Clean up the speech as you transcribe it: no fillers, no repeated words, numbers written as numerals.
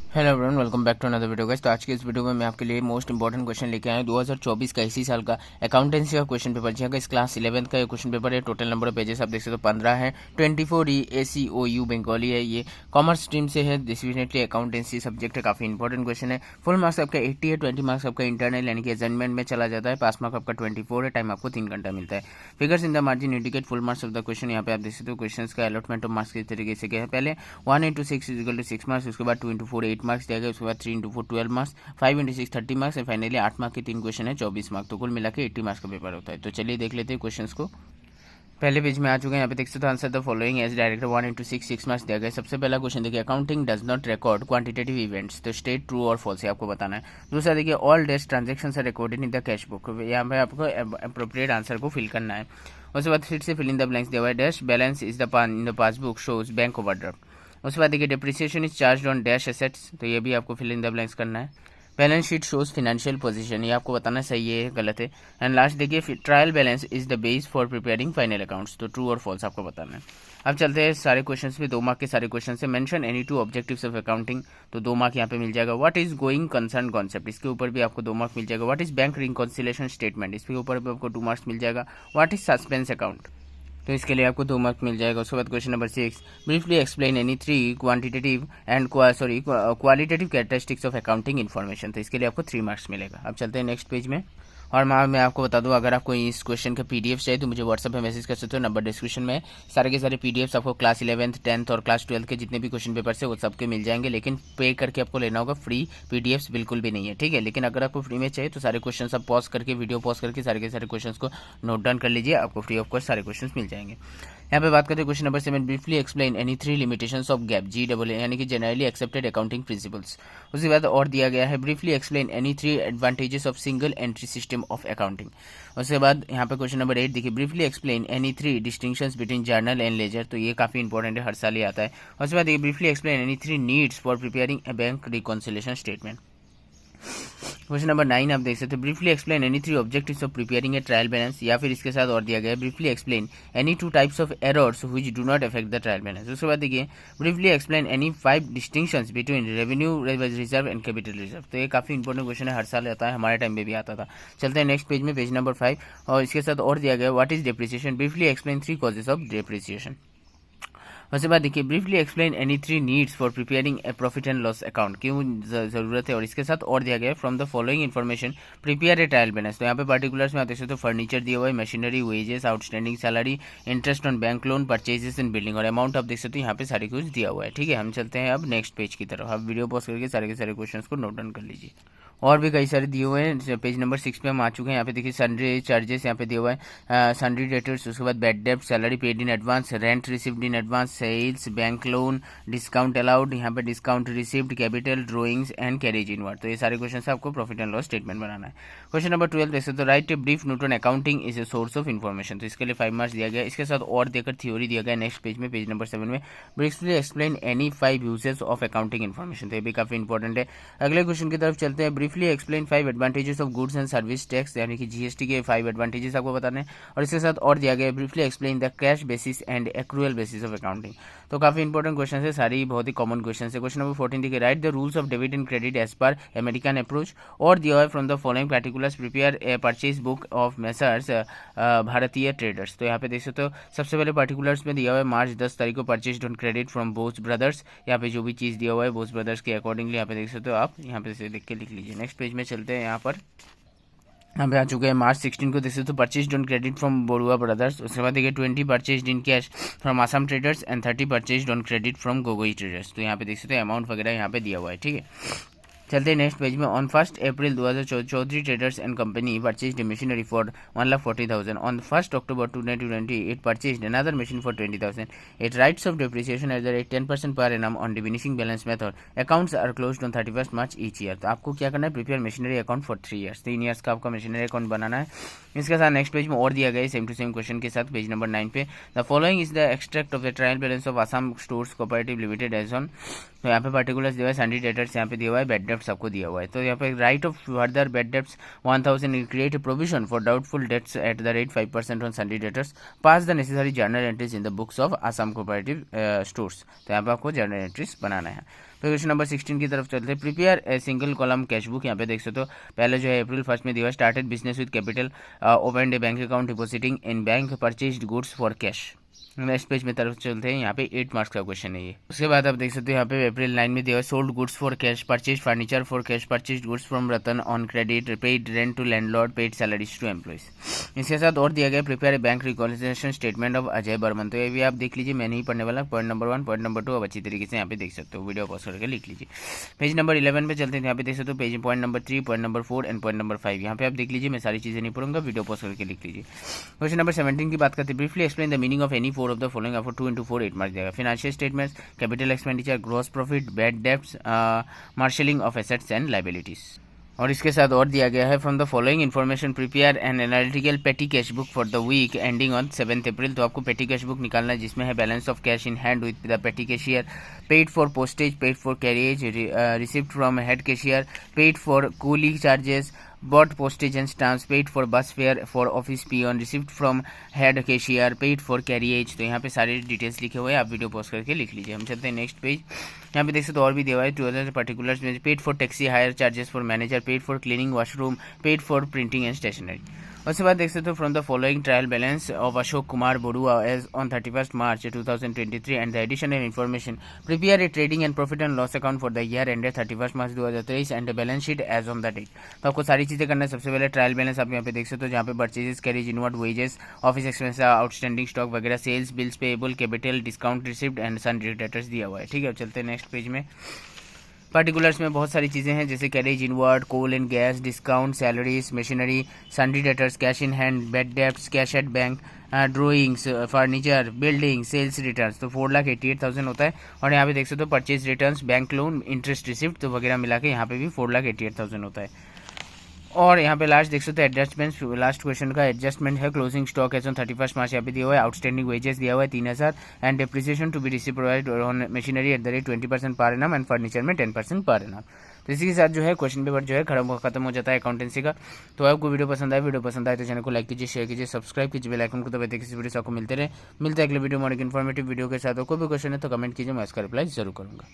Hello everyone, welcome back to another video guys. तो आज के इस वीडियो में मैं आपके लिए मोस्ट इंपॉर्टेंट क्वेश्चन लेके आया हूं 2024 का इसी साल का अकाउंटेंसी का क्वेश्चन पेपर। जी इस क्लास 11th का ये क्वेश्चन पेपर है। टोटल नंबर ऑफ पेजेस आप देख सकते हो 15 है। 24 ACOU बंगाली है। ये कॉमर्स स्ट्रीम से है। डेफिनेटली अकाउंटेंसी सब्जेक्ट है, काफी इंपॉर्टेंट क्वेश्चन है। फुल मार्क्स आपका 80 है, 20 मार्क्स आपका इंटरनल यानी कि असाइनमेंट में चला जाता है। पास मार्क आपका 24 है। टाइम आपको 3 घंटा मिलता है। Figures in the margin indicate full marks of the question. यहाँ पे आप देख सकते हो क्वेश्चन का अलॉटमेंट ऑफ मार्क्स किस तरीके से गया है। पहले 1 इंटू 6 इजिकल टू 6 मार्क्स, उसके बाद 2 इंटू 4 8 मार्क्स दिया गया, उसके बाद 3 into 4 12 marks, 5 into 6 30 marks, and finally 8 mark के 3 क्वेश्चन है 24 मार्क्स। तो कुल मिला के 80 मार्क्स का पेपर होता है। तो चलिए देख लेते हैं क्वेश्चन को। पहले पेज में आ चुके हैं। यहाँ पे देख सकते हो answer the following as directed 1 into 6 marks दिया गया। सबसे पहला क्वेश्चन देखिए, accounting does not record quantitative events. तो स्टेट ट्रू और फॉल्स है, आपको बताना है। दूसरा देखिए, ऑल डेस्ट transaction are recorded in the cash book. यहाँ पे आपको अप्रोप्रिएट आंसर को फिल करना है। उसके बाद फिर से फिल इन द ब्लैंक्स दिया हुआ है। Dash balance is the in the passbook shows bank overdraft. उसके बाद देखिए, depreciation is charge on dash assets. तो ये भी आपको फिल इन द ब्लैंक्स करना है। Balance sheet shows financial position, ये आपको बताना सही है गलत है। एंड लास्ट देखिए, trial balance is the base for preparing final accounts. तो ट्रू और फॉल्स आपको बताना है। अब चलते हैं सारे क्वेश्चंस पे। 2 मार्क के सारे क्वेश्चन से। Mention any 2 objectives of accounting. तो 2 मार्क यहाँ पे मिल जाएगा। What is going concern concept, इसके ऊपर भी आपको 2 मार्क मिल जाएगा। What is bank reconciliation statement, इसके ऊपर भी आपको 2 मार्क्स मिल जाएगा। व्हाट इज सस्पेंस अकाउंट, तो इसके लिए आपको 2 मार्क मिल जाएगा। उसके बाद question number 6, briefly explain any 3 quantitative and qualitative characteristics of accounting information. तो इसके लिए आपको 3 मार्क्स मिलेगा। अब चलते हैं नेक्स्ट पेज में। और मैं आपको बता दूं, अगर आपको इस क्वेश्चन के पीडीएफ चाहिए तो मुझे व्हाट्सएप पे मैसेज कर सकते हो। नंबर डिस्क्रिप्शन में सारे के सारे पीडीएफ आपको क्लास 11th 10th और क्लास 12th के जितने भी क्वेश्चन पेपर है वो सबके मिल जाएंगे। लेकिन पे करके आपको लेना होगा, फ्री पीडीएफ बिल्कुल भी नहीं है, ठीक है। लेकिन अगर आपको फ्री में चाहिए तो सारे क्वेश्चन आप पॉज करके, वीडियो पॉज करके सारे के सारे क्वेश्चन को नोट डाउन कर लीजिए, आपको फ्री ऑफ कॉस्ट सारे क्वेश्चन मिल जाएंगे। यहाँ पे बात करते हैं question number 7, briefly explain any 3 limitations of gap GAA यानी कि जनरली एक्सेप्टेड अकाउंटिंग प्रिंसिपल्स। उसके बाद और दिया गया है, briefly explain any 3 advantages of single entry system of accounting. उसके बाद यहाँ पे क्वेश्चन नंबर 8 देखिए, briefly explain any 3 distinctions between journal and ledger. तो ये काफी इंपॉर्टेंट है, हर साल ही आता है। उसके बाद देखिए, briefly explain any 3 needs for preparing A bank reconciliation statement. Question number 9 आप देख सकते हैं, briefly explain any 3 objectives of preparing A trial balance. या फिर इसके साथ और दिया गया है, briefly explain any 2 types of errors which do not affect the trial balance. उसके बाद देखिए, briefly explain any 5 distinctions between revenue reserve and capital reserve. तो ये काफी इंपॉर्टेंट क्वेश्चन है, हर साल आता है, हमारे टाइम में भी आता था। चलते हैं नेक्स्ट पेज में, पेज नंबर 5। और इसके साथ और दिया गया, what is depreciation, briefly explain 3 causes of depreciation. उसके बाद देखिए, briefly explain any 3 needs for preparing A profit and loss account, क्यों जरूरत है। और इसके साथ और दिया गया है, from the following information prepare A trial balance. तो यहाँ पे पर्टिकुलर्स में आप देख सकते हो, फर्नीचर दिया हुआ है, machinery, wages, outstanding salary, interest on bank loan, purchases in building, और अमाउंट आप देख सकते हो यहाँ पे सारे कुछ दिया हुआ है, ठीक है। हम चलते हैं अब नेक्स्ट पेज की तरफ। आप वीडियो पॉज करके सारे के सारे क्वेश्चन को नोट डाउन कर लीजिए। और भी कई सारे दिए हुए हैं। पेज नंबर 6 पे हम आ चुके हैं। यहाँ पे देखिए, सन्ड्री चार्जेस यहाँ पे दिया हुआ है, सन्ड्री डेटर्स, उसके बाद बैड डेब्ट, salary paid in advance, rent received in advance, sales, bank loan, discount allowed, यहाँ पे discount received, capital, drawings and carriage inward. तो ये सारे क्वेश्चन से आपको प्रॉफिट एंड लॉस स्टेटमेंट बनाना है। क्वेश्चन नंबर 12 देख सकते हो, write a brief note on accounting is a source of information. तो इसके लिए 5 मार्क्स दिया गया। इसके साथ और देकर थ्योरी दिया गया नेक्स्ट पेज में, पेज नंबर 7 में, briefly explain any 5 uses of accounting information. तो ये भी काफी इंपॉर्टेंट है। अगले क्वेश्चन की तरफ चलते हैं, briefly explain 5 advantages of goods and service tax, यानी कि जीएसटी के 5 एडवांटेजेस आपको बताने हैं। और इसके साथ और दिया गया, briefly explain the cash basis and accrual basis of accounting. तो काफी इंपॉर्टेंट क्वेश्चन है, सारी बहुत ही कॉमन क्वेश्चन है। क्वेश्चन नंबर 14 देखिए, write the rules of debit and credit as per American approach. और दिया है, from the following particulars prepare a purchase book of messrs Bharatiya traders. तो यहाँ पे देख सकते हो, सबसे पहले पार्टिकुलर्स में दिया हुआ है मार्च 10 तारीख को purchase on credit from Bose brothers. यहाँ पे जो भी चीज दिया हुआ है बोस ब्रदर्स के अकॉर्डिंगली यहाँ पे देख सकते हो, आप यहाँ पे से देख के लिख लीजिए। नेक्स्ट पेज में चलते हैं। यहाँ पे आ चुके हैं, मार्च 16 को देख सकते हो, purchase on credit from Borooah brothers. उसके बाद देखिए, 20 purchase in cash from Assam traders and 30 purchase on credit from Gogoi traders. तो यहाँ पे देख सकते हो, अमाउंट वगैरह यहाँ पे दिया हुआ है, ठीक है। चलते हैं नेक्स्ट पेज में। On 1 April 2014 Chaudhary traders and company purchase machinery for 1,40,000। On 1 October 2020 it purchase another machine for 20,000। It writes off depreciation at the rate 10% per annum on diminishing balance method. Accounts are closed on 31 March each year. तो आपको क्या करना है, prepare machinery account for 3 years, 3 years का आपका machinery account बनाना है। इसके साथ नेक्स्ट पेज में और दिया गया है, सेम टू सेम क्वेश्चन के साथ, पेज नंबर 9 पे, the following is the extract of the trial balance of Assam stores cooperative limited as on. तो यहाँ पे पर्टिकुलर्स दिया हुआ है, सन्ड्री डेटर्स यहाँ पे दिया हुआ है, बैड डेट्स आपको दिया हुआ है। तो यहाँ पे right of further bad debts 1000 create provision for doubtful debts eight the rate 5% on sundry debtors, pass the necessary journal entries in the books of Assam cooperative stores. तो यहाँ पे आपको जर्नल एंट्रीज बनाना है। फिर क्वेश्चन नंबर 16 की तरफ चलते हैं। Prepare a single column cash book. यहाँ पे देख सकते हो पहले जो है April 1 में दिया हुआ, started business with capital, open A bank account, depositing in bank, purchased goods for cash. Next page में तरफ चलते हैं। यहाँ पे 8 मार्क्स का क्वेश्चन है ये। उसके बाद आप देख सकते हो यहाँ पे April 9 में दिया हुआ, sold goods for cash, purchase furniture for cash, purchase goods from Ratan on credit, paid rent to landlord, paid salaries to employees. इसके साथ और दिया गया prepare a bank reconciliation statement of Ajay Barman. तो ये भी आप देख लीजिए, मैं नहीं पढ़ने वाला। पॉइंट नंबर 1, पॉइंट नंबर 2 अब अच्छी तरीके से यहाँ पे देख सकते हो, वीडियो पॉज करके लिख लीजिए। पेज नंबर 11 पे चलते हैं। यहाँ पे देख सकते हो page point number 3, point number 4 and point number 5। यहाँ पे आप देख लीजिए, मैं सारी चीजें नहीं पढ़ूंगा, वीडियो पॉज करके लिख लीजिए। क्वेश्चन नंबर 17 की बात करते हैं। Briefly explain the meaning of any four of the following of 2 into 4 8 marks देगा। Financial statements, capital expenditure, gross profit, bad debts, marshalling of assets and liabilities. और इसके साथ और दिया गया है, from the following information prepare an analytical petty cash book for the week ending on 7 April. तो आपको पेटी कैश बुक निकालना है जिसमें है balance of cash in hand with the पेटी cashier, paid for postage, paid for carriage, receipt from head cashier, paid for coolie charges, bought postage and stamps, paid for bus fare for office peon, received from head cashier, paid for carriage। तो यहाँ पे सारे details लिखे हुए हैं, आप video pause करके लिख लीजिए। हम चलते हैं नेक्स्ट पेज। यहाँ पे देख सकते हो और भी दिया हुआ है 12 पर्टिकुलर्स में, paid for taxi hire, charges for manager, paid for cleaning washroom, paid for printing and stationery. उसके बाद देख सकते हो from the following trial balance of Ashok Kumar Baruah as on 31 March 2023 and the additional information prepare a trading and profit and loss account for the year ended 31 March 2023 and the balance sheet as on the date. तो आपको सारी चीजें करना है। सबसे पहले trial balance आप यहाँ पे देख सकते हो, जहाँ पे purchases, carriage, inward, wages, office expense, outstanding stock वगैरह, sales, bills payable, capital, discount receipt and sundry debtors दिया हुआ है। ठीक है, चलते हैं नेक्स्ट पेज में। पर्टिकुलर्स में बहुत सारी चीज़ें हैं, जैसे carriage, inward, coal and gas, discount, salaries, machinery, sundry debtors, cash in hand, bad debts, cash at bank, drawings, furniture, building, sales returns. तो 4,88,000 होता है। और यहाँ पे देख सकते हो purchase returns, bank loan, interest receipt तो वगैरह मिला के यहाँ पे भी 4,88,000 होता है। और यहाँ पे लास्ट देख सकते हो एडजस्टमेंट, लास्ट क्वेश्चन का एडजस्टमेंट है। Closing stock as on 31 March यहाँ पे दिया हुआ है। आउटस्टैंडिंग वेजेस दिया हुआ है 3,000 and depreciation to be receive provide on machinery at the rate 20% per annum and furniture में 10% पर एनम। तो इसी के साथ जो है क्वेश्चन पेपर जो है खत्म हो जाता है अकाउंटेंसी का। तो आपको वीडियो पसंद आए तो चैनल को लाइक कीजिए, शेयर कीजिए, सब्सक्राइब कीजिए, बेल आइकन को दबाइए, किसी वीडियो से आपको मिलते हैं अगले वीडियो में एक इन्फॉर्मेटिव वीडियो के साथ। कोई भी क्वेश्चन है तो कमेंट कीजिए, मैं इसका रिप्लाई जरूर करूँगा।